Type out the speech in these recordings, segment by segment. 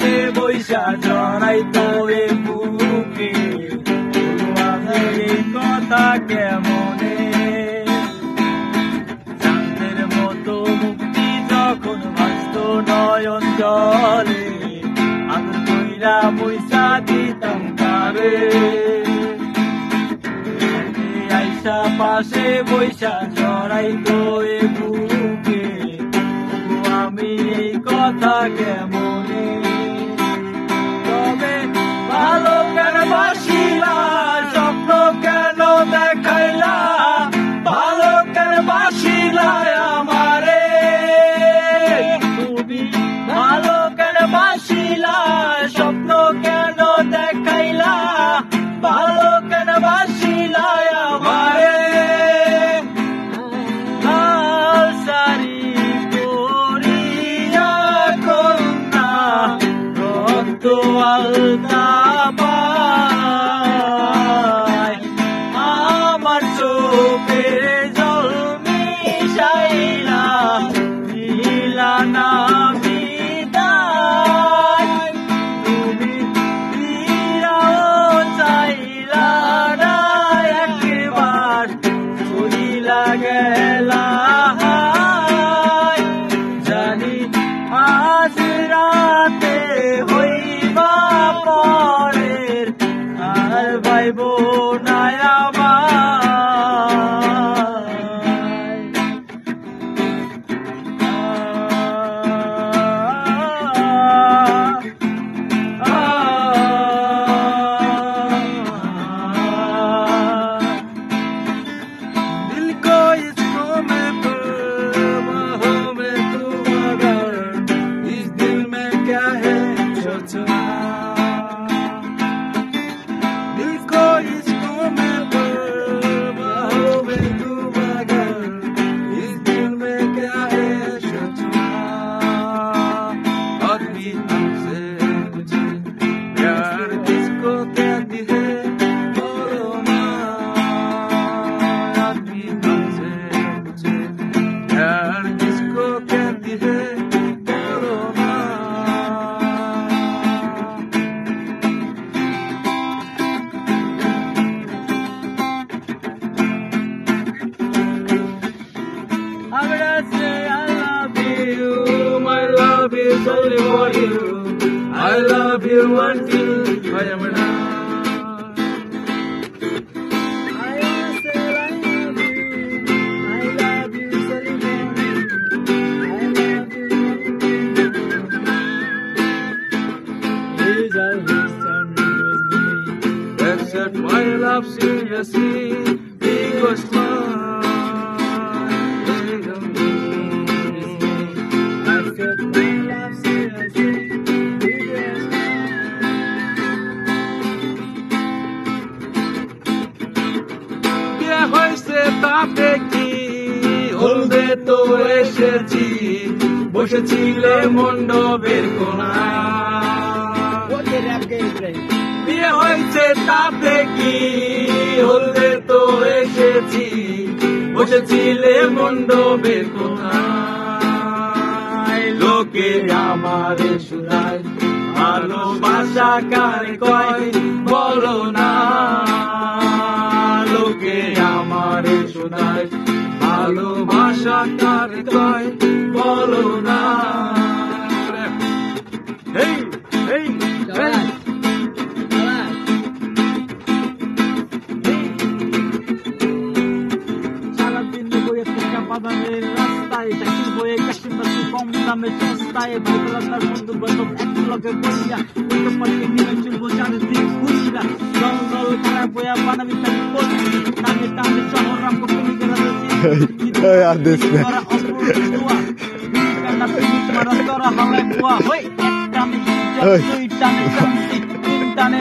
পাশে বৈশা জড়াইতো এ বুকে, এই কথা কেমনে চাঁদের মতো মুক্তি যখন ভাসত নয়ন জলে, আগুন কইরা বৈশা দিতাম তারে। আইসা পাশে বৈশা জড়াইতো এ বুকে, আমি এই কথা কেমনে তবে ভালো কেন বাসিলা, স্বপ্ন কেন দেখাইলা, ভালো কেন বাসিলা আমারে তুমি, ভালো কেন বাসিলা, স্বপ্ন কেন দেখাইলা, ভালো কেন বাসিলা আমারে। লাল শাড়ি পরিয়া কন্যা রক্ত আলতা পায়, আমার চোখে জল মিশাইলা দিলা না বিদায়, তুমি ফিরাও চাইলা না একবার চলিলা গেলা। জানি আজ রাতে হইবা পরের, আর ভাইব না is only for you. I love you until I am done. I say I love you. I love you so much. I love you. Please understand with me. Accept my love seriously, because হয়েছে তাতে কি হলদে তো এসেছি, বসেছিলে মণ্ডপের কোনায়। বিয়ে হয়েছে তাতে কি হলদে তো এসেছি, বসেছিলে মণ্ডপের কোনায়। লোকে আমারে শুধায় ভালোবাসা কার কয় বলো না, লোকে আমারে শোনায় ভালোবাসা কার কয় বলো না। এই এই সারাদিন বইয়ে থেকে বাজারের রাস্তায় ট্যাক্সি বইয়ে কাশিমবাসী কম দামে সস্তায়, ভাইরালার বন্ধু বান্ধব একলগে বইয়া পার্কে নিয়ে চলবো চারিদিক ঘুরিয়া, জল জল খারাপ বইয়া বানাবি তার পোস্ট টানে টানে শহর রাম কমিয়ে গেল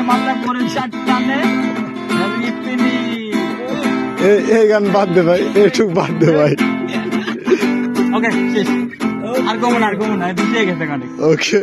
মাথা করে চার টানে। এই গান বাদ দে ভাই, এটুক বাদ দে ভাই। ওকে শেষ, আর কমন আর বুঝে গেছে গানে। ওকে।